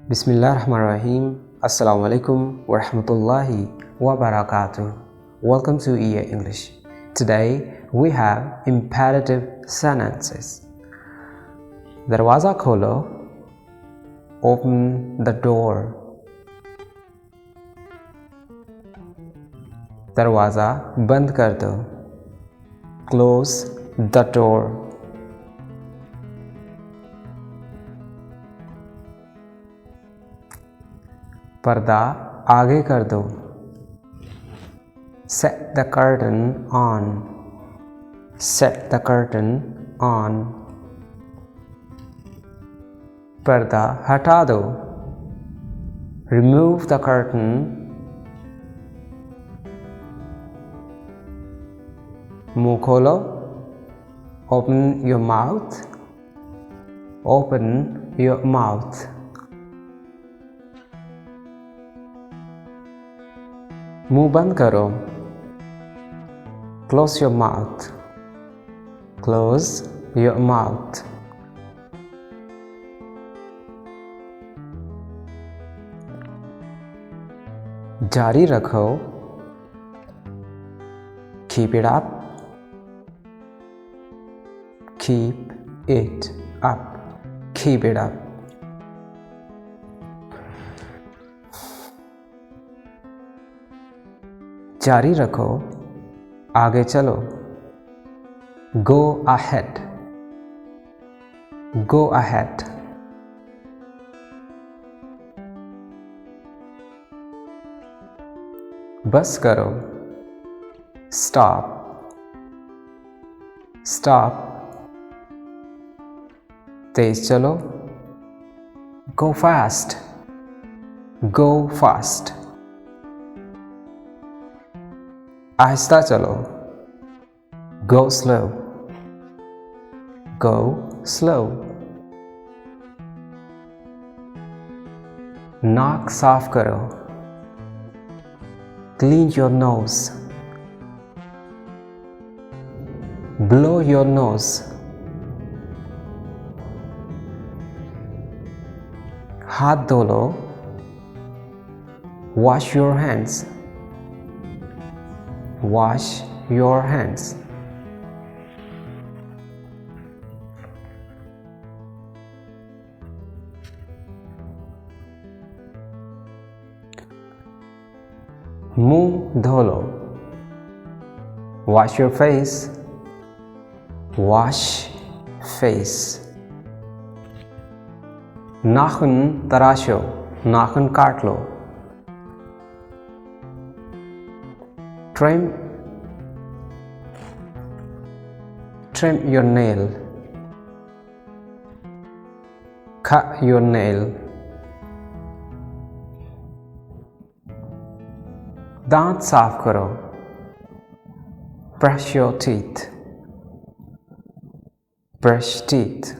Bismillahirrahmanirrahim. Assalamualaikum warahmatullahi wabarakatuh. Welcome to EA English. Today we have imperative sentences. दरवाज़ा खोलो. Open the door. दरवाज़ा बंद कर दो. Close the door. पर्दा आगे कर दो. Set the curtain on. Set the curtain on. पर्दा हटा दो. Remove the curtain. मुंह खोलो. Open your mouth. Open your mouth. मुंह बंद करो. Close your mouth. Close your mouth. जारी रखो. Keep it up. Keep it up. Keep it up. जारी रखो. आगे चलो. Go ahead. Go ahead. बस करो. Stop. Stop. तेज चलो. Go fast. Go fast. आहिस्ता चलो. Go slow. Go slow. नाक साफ करो. Clean your nose. Blow your nose. हाथ धो लो. Wash your hands. Wash your hands. मुंह धो लो. Wash your face. Wash face. नाखून तराशो. नाखून काट लो. Trim your nail. Cut your nail. दांत साफ करो. Brush your teeth. Brush teeth.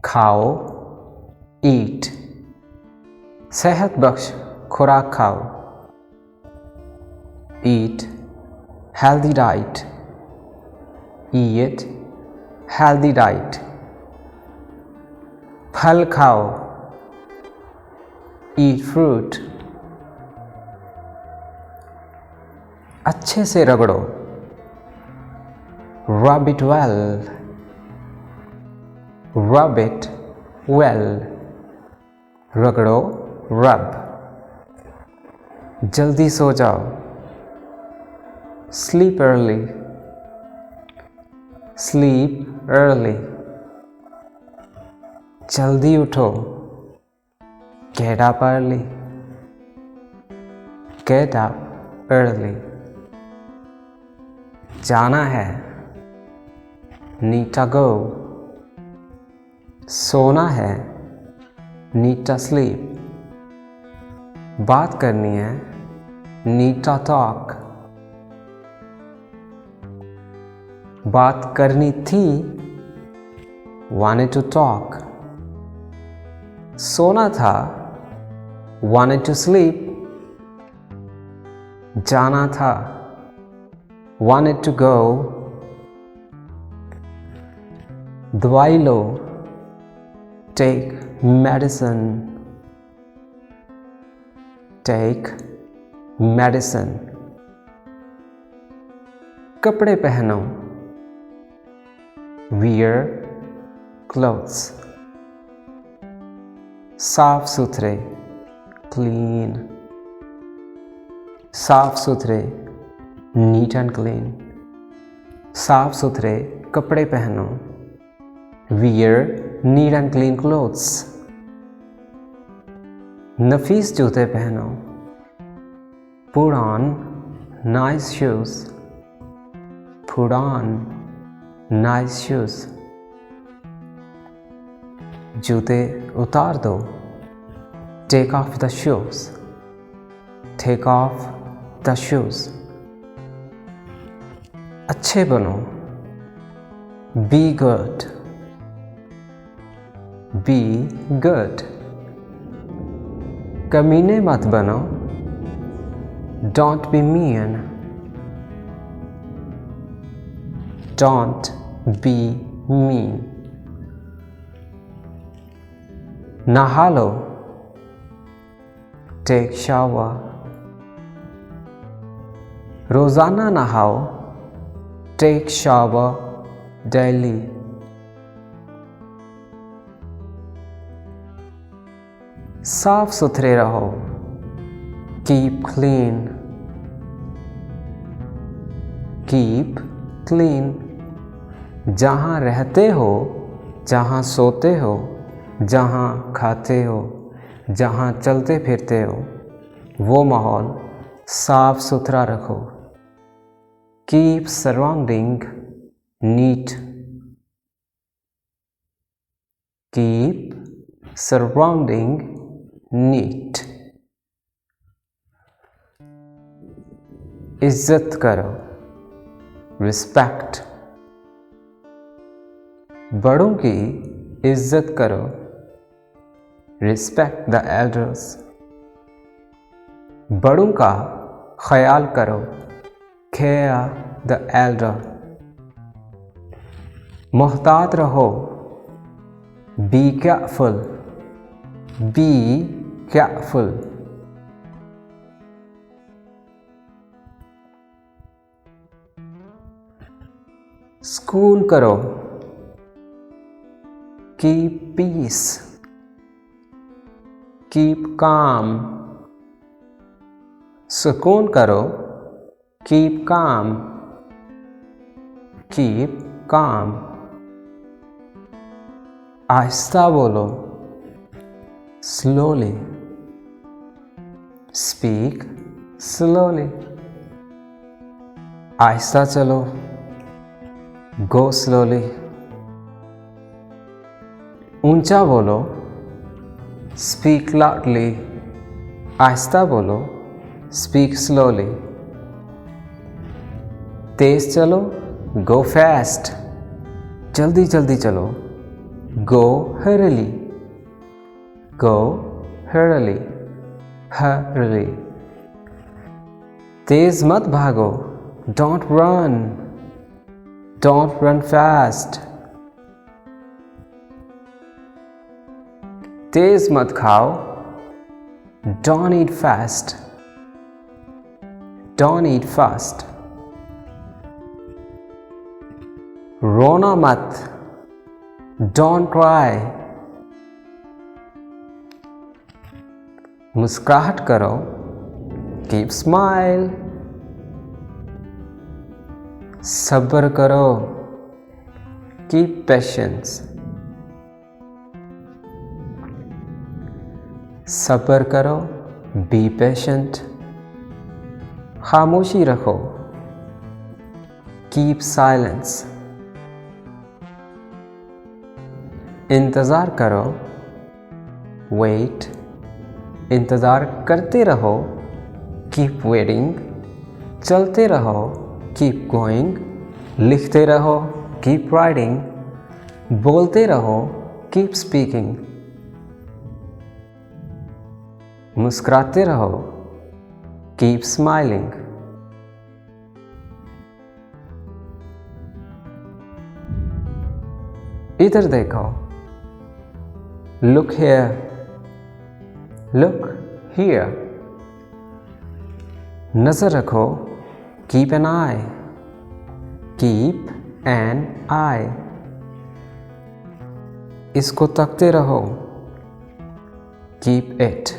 खाओ. Eat. सेहत बख्श खुराक खाओ. Eat healthy diet. Eat healthy diet. फल खाओ. Eat fruit. अच्छे से रगड़ो. Rub it well. Rub it well. Ragda. Rub. जल्दी सो जाओ. Sleep early. Sleep early. जल्दी उठो. Get up early. Get up early. जाना है. Need to go. सोना है. Need to sleep. बात करनी है. Need to talk. बात करनी थी. Wanted to talk. सोना था. Wanted to sleep. जाना था. Wanted to go. दवाई लो, टेक मेडिसिन, टेक मेडिसिन। कपड़े पहनो, वियर क्लोथ्स। साफ सुथरे, क्लीन, साफ सुथरे, नीट एंड क्लीन। साफ सुथरे कपड़े पहनो, wear neat and clean clothes. नफीस जूते पहनो, put on nice shoes, put on nice shoes. जूते उतार दो, take off the shoes, take off the shoes. अच्छे बनो, बी गुड, बी गुड। कमीने मत बनो, don't be mean, don't be mean. नहा लो, टेक शावर। रोजाना नहाओ, टेक शावर डेली। साफ सुथरे रहो, कीप क्लीन, कीप क्लीन। जहाँ रहते हो, जहाँ सोते हो, जहाँ खाते हो, जहाँ चलते फिरते हो, वो माहौल साफ सुथरा रखो। Keep surrounding neat, keep surrounding neat. इज्जत करो, रिस्पेक्ट। बड़ों की इज्जत करो, रिस्पेक्ट द एल्डर्स। बड़ों का ख्याल करो, केयर द एल्डर। मोहतात रहो, बी केयरफुल, बी केयरफुल। सुकून करो, कीप पीस, कीप काम। सुकून करो, कीप काम, कीप काम। आहिस्ता बोलो, स्लोली, स्पीक स्लोली। आहिस्ता चलो, गो स्लोली। ऊंचा बोलो, स्पीक लाउडली। आहिस्ता बोलो, स्पीक स्लोली। तेज चलो, गो फास्ट, जल्दी जल्दी चलो, go hurry, go hurry, hurry. तेज मत भागो, don't run, don't run fast. तेज मत खाओ, don't eat fast, don't eat fast. रोना मत, डोंट क्राई। मुस्कुराहट करो, कीप स्माइल। सब्र करो, कीप पेशेंस। सब्र करो, बी पेशेंट। खामोशी रखो, कीप साइलेंस। इंतज़ार करो, वेट। इंतज़ार करते रहो, कीप वेटिंग। चलते रहो, कीप गोइंग। लिखते रहो, कीप राइटिंग। बोलते रहो, कीप स्पीकिंग। मुस्कुराते रहो, कीप स्माइलिंग। इधर देखो, look here, look here. नजर रखो, keep an eye, keep an eye. इसको तकते रहो, keep it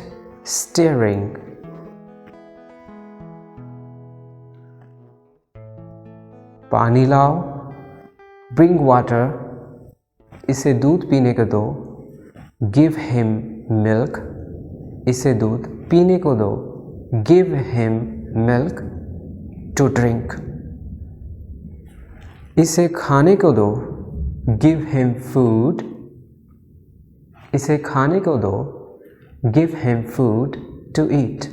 staring. पानी लाओ, bring water. इसे दूध पीने को दो, give him milk. इसे दूध पीने को दो, give him milk to drink. इसे खाने को दो, give him food. इसे खाने को दो, give him food to eat.